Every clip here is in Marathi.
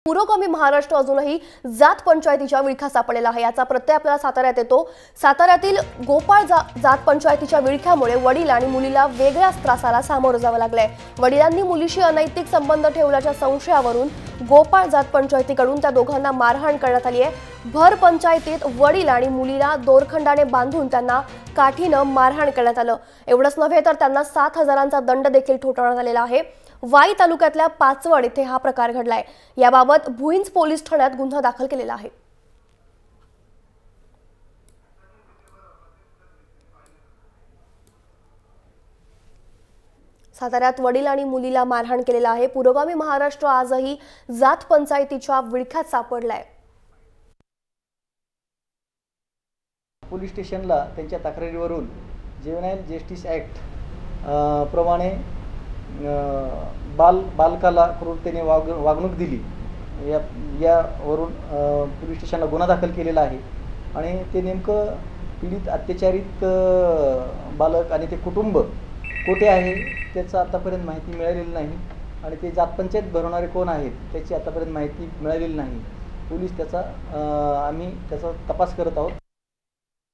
पुरोगामी महाराष्ट्र अजूनही जात पंचायतीच्या विळख्यात सापडलेला आहे। याचा प्रत्यय आपल्याला साताऱ्यात येतो। साताऱ्यातील गोपाळ जात पंचायतीच्या विळख्यामुळे वडील आणि मुलीला वेगळ्याच त्रासाला सामोरं जावं लागलंय। वडिलांनी मुलीशी अनैतिक संबंध ठेवल्याच्या संशयावरून गोपाळ जात पंचायतीकडून त्या दोघांना मारहाण करण्यात आली आहे। भर पंचायतीत वडील आणि मुलीला दोरखंडाने बांधून त्यांना काठीनं मारहाण करण्यात आलं। एवढंच नव्हे तर त्यांना 7,000चा दंड देखील ठोठावण्यात आलेला आहे। वाई तालुक्यातल्या पाचवड येथे हा प्रकार घडलाय। याबाबत भुईंज पोलीस ठाण्यात गुन्हा दाखल केलेला आहे। साताऱ्यात वडील आणि मुलीला मारहाण केलेला आहे। पुरोगामी महाराष्ट्र आजही जात पंचायतीच्या विळख्यात सापडलाय। पोलीस स्टेशनला त्यांच्या तक्रारीवरून ज्युव्हेनाइल जस्टिस ॲक्ट प्रमाणे बालकाला क्रूरतेने वागणूक दिली यावरून पोलीस स्टेशनला गुन्हा दाखल केलेला आहे। आणि ते नेमकं पीडित अत्याचारित बालक आणि ते कुटुंब कोठे आहे त्याचं आतापर्यंत माहिती मिळालेली नाही आणि ते जात पंचायत भरवणारे कोण आहेत त्याची आतापर्यंत माहिती मिळालेली नाही। पोलीस आम्ही त्याचा तपास करत आहोत।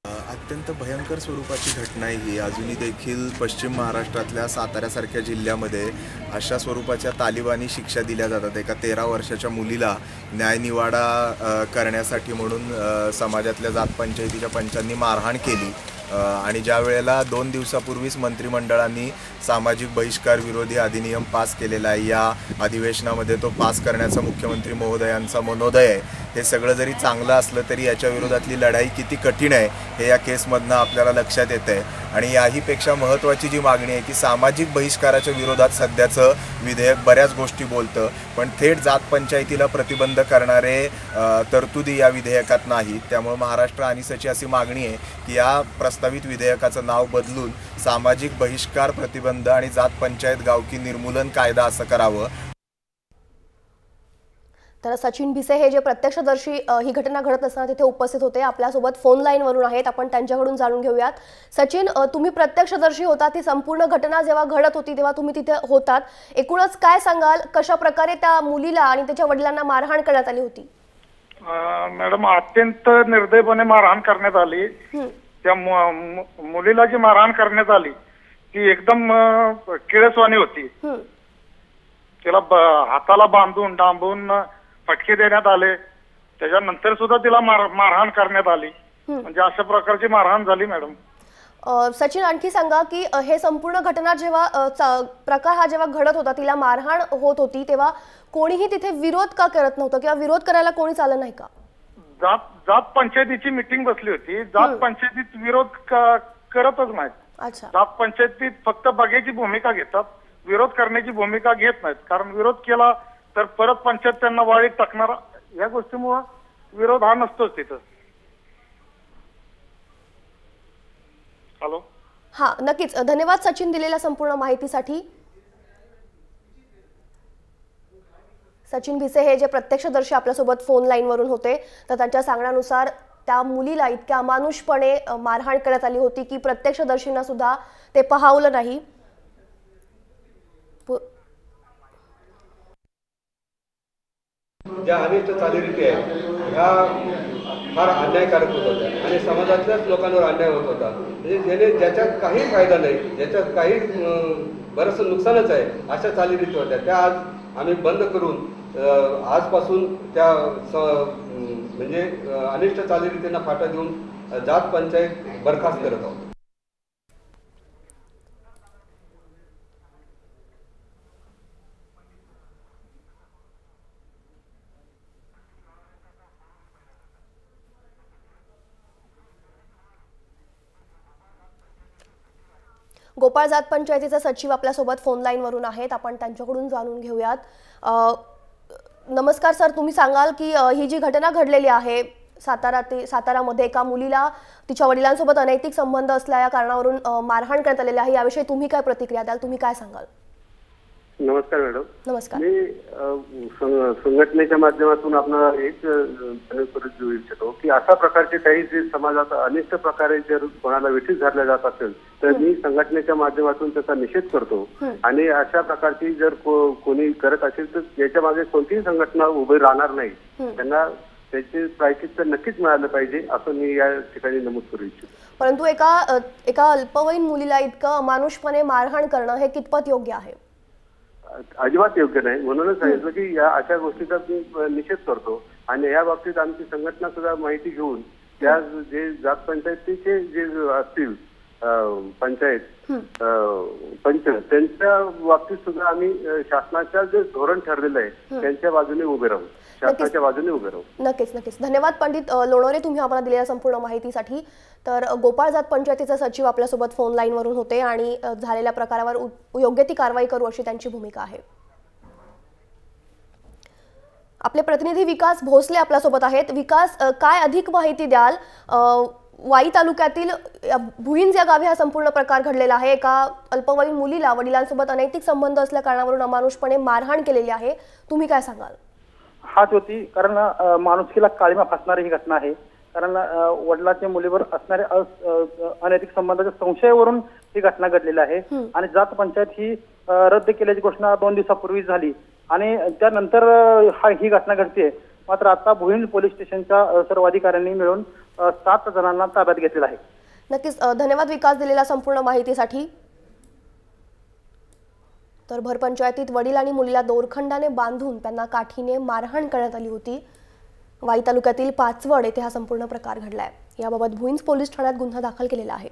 अत्यंत भयंकर स्वरूपाची घटना ही अजूनही देखील पश्चिम महाराष्ट्रातल्या साताऱ्यासारख्या जिल्ह्यामध्ये अशा स्वरूपाच्या तालिबानी शिक्षा दिल्या जातात। एका 13 वर्षाच्या मुलीला न्यायनिवाडा करण्यासाठी म्हणून समाजातल्या जात पंचायतीच्या पंचांनी मारहाण केली आणि ज्या वेळेला 2 दिवसापूर्वीच मंत्रिमंडळाने सामाजिक बहिष्कार विरोधी अधिनियम पास केलेला आहे। या अधिवेशनामध्ये तो पास करण्याचा मुख्यमंत्री महोदयांचा मनोदय आहे। हे सगळं जरी चांगलं असलं तरी याच्या विरोधातली लढाई किती कठीण आहे हे या केसमधनं आपल्याला लक्षात येतं आहे। आणि याहीपेक्षा महत्त्वाची जी मागणी आहे की सामाजिक बहिष्काराच्या विरोधात सध्याचं विधेयक बऱ्याच गोष्टी बोलतं पण थेट जात पंचायतीला प्रतिबंध करणारे तरतुदी या विधेयकात नाहीत। त्यामुळे महाराष्ट्र अनिसची अशी मागणी आहे की या प्रस्तावित विधेयकाचं नाव बदलून सामाजिक बहिष्कार प्रतिबंध आणि जात पंचायत गावकी निर्मूलन कायदा असं करावं। तर सचिन भिसे हे जे प्रत्यक्षदर्शी ही घटना घडत असताना तिथे उपस्थित होते आपल्यासोबत फोन लाईन वरून आहेत। आपण त्यांच्याकडून जाणून घेऊयात। सचिन, तुम्ही प्रत्यक्षदर्शी होता, ती संपूर्ण घटना जेव्हा घडत होती तेव्हा तुम्ही तिथे होतात। एकूणच काय सांगाल, कशा प्रकारे त्या मुलीला आणि त्याच्या वडिलांना मारहाण करण्यात आली होती? मॅडम, अत्यंत निर्दयपणे मारहाण करण्यात आली। त्या मुलीला जी मारहाण करण्यात आली ती एकदम किळसवाणी होती। तिला हाताला बांधून डांबून फटके देण्यात आले। त्याच्यानंतर सुद्धा तिला मारहाण करण्यात आली। म्हणजे अशा प्रकारची मारहाण झाली। मॅडम सचिन, आणखी सांगा की हे संपूर्ण घटना जेव्हा प्रकार हा जेव्हा घडत होता, तिला मारहाण होत होती, तेव्हा कोणीही तिथे विरोध का करत नव्हतं किंवा विरोध करायला कोणीच आलं नाही का? जात पंचायतीची मीटिंग बसली होती। जात पंचायतीत विरोध करतच नाहीत। जात पंचायतीत फक्त बघायची भूमिका घेतात, विरोध करण्याची भूमिका घेत नाहीत। कारण विरोध केला तर परत पंचायत त्यांना वाळीत टाकणार, या गोष्टीमुळे विरोध हा नसतोच तिथं। हॅलो, हा नक्कीच, धन्यवाद सचिन दिलेल्या संपूर्ण माहितीसाठी। सचिन भिसे हे जे प्रत्यक्षदर्शी आपल्यासोबत फोन लाईन वरून होते, तर त्यांच्या सांगण्यानुसार त्या मुलीला इतक्या अमानुषपणे मारहाण करण्यात आली होती की प्रत्यक्षदर्शींना सुद्धा ते पाहावलं नाही। ज्या अनिष्ट चालीरीती आहेत ह्या फार अन्यायकारक होत होत्या आणि समाजातल्याच लोकांवर अन्याय होत होता। म्हणजे ज्याच्यात काही फायदा नाही, ज्याच्यात काही बरंचसं नुकसानच आहे, अशा चालीरीती होत्या। त्या आज आम्ही बंद करून आजपासून त्या म्हणजे अनिष्ट चालीरीतींना फाटा देऊन जात पंचायत बरखास्त करत आहोत। गोपाळ जात पंचायतीचे सचिव आपल्यासोबत फोन लाईन वरून आहेत, आपण त्यांच्याकडून जाणून घेऊयात। नमस्कार सर, तुम्ही सांगाल की ही जी घटना घडलेली आहे सातारामध्ये एका मुलीला तिच्या वडिलांसोबत अनैतिक संबंध असल्या कारणावरून मारहाण करण्यात आलेली आहे, याविषयी तुम्ही काय प्रतिक्रिया द्याल, तुम्ही काय सांगाल? नमस्कार मॅडम. नमस्कार. मी संघटनेच्या माध्यमातून आपल्याला एक करू इच्छितो की अशा प्रकारचे काही जे समाजात अनिष्ट प्रकारे जर कोणाला वेठीस धरल्या जात असेल तर मी संघटनेच्या माध्यमातून त्याचा निषेध करतो. आणि अशा प्रकारची जर कोणी करत असेल तर याच्या मागे कोणतीही संघटना उभी राहणार नाही. त्यांना त्याचे प्रायश्चित्त नक्कीच मिळालं पाहिजे असं मी या ठिकाणी नमूद करू इच्छितो. परंतु एका अल्पवयीन मुलीला इतकं अमानुषपणे मारहाण करणं हे कितपत योग्य आहे? अजिबात योग्य नाही. म्हणूनच सांगितलं की या अशा गोष्टीचा मी निषेध करतो. आणि या बाबतीत आमची संघटना सुद्धा माहिती घेऊन त्या जे जात पंचायतीचे जे असतील पंचायत पंच त्यांच्या बाबतीत सुद्धा आम्ही शासनाच्या जे धोरण ठरलेलं आहे त्यांच्या बाजूने उभे राहू, शासनाच्या बाजूने उभे राहू. नक्कीच. धन्यवाद पंडित लोणोरे, तुम्ही आम्हाला दिलेल्या संपूर्ण माहितीसाठी. तर गोपाळ जात पंचायतीचे सचिव आपल्यासोबत फोन लाईनवरून होते आणि झालेल्या प्रकारावर योग्य ती कारवाई करू अशी त्यांची भूमिका आहे. आपले प्रतिनिधी विकास भोसले आपल्यासोबत आहेत. विकास, काय अधिक माहिती द्याल? वाई तालुक्यातील भुईंज या गावी हा संपूर्ण प्रकार घडलेला आहे. एका अल्पवयीन मुलीला वडिलांसोबत अनैतिक संबंध असल्या कारणावरून अमानुषपणे मारहाण केलेली आहे. तुम्ही काय सांगाल? हाच होती, कारण माणुसकीला काळीमा फासणारी ही घटना आहे. कारण वडिलांच्या मुलीवर असणाऱ्या अनैतिक संबंधाच्या संशयावरून ही घटना घडलेली आहे. आणि जात पंचायत ही रद्द केल्याची घोषणा 2 दिवसापूर्वी झाली आणि त्यानंतर ही घटना घडते. मात्र आता भुईंज पोलीस स्टेशनच्या सर्व अधिकाऱ्यांनी मिळून 7 जणांना ताब्यात घेतलेला आहे. नक्कीच. धन्यवाद विकास दिलेल्या संपूर्ण माहितीसाठी. तर भरपंचायतीत वडील आणि मुलीला दोरखंडाने बांधून त्यांना काठीने मारहाण करण्यात आली होती. वाई तालुक्यातील पाचवड येथे हा संपूर्ण प्रकार घडलाय. याबाबत भुईंज पोलीस ठाण्यात गुन्हा दाखल केलेला आहे.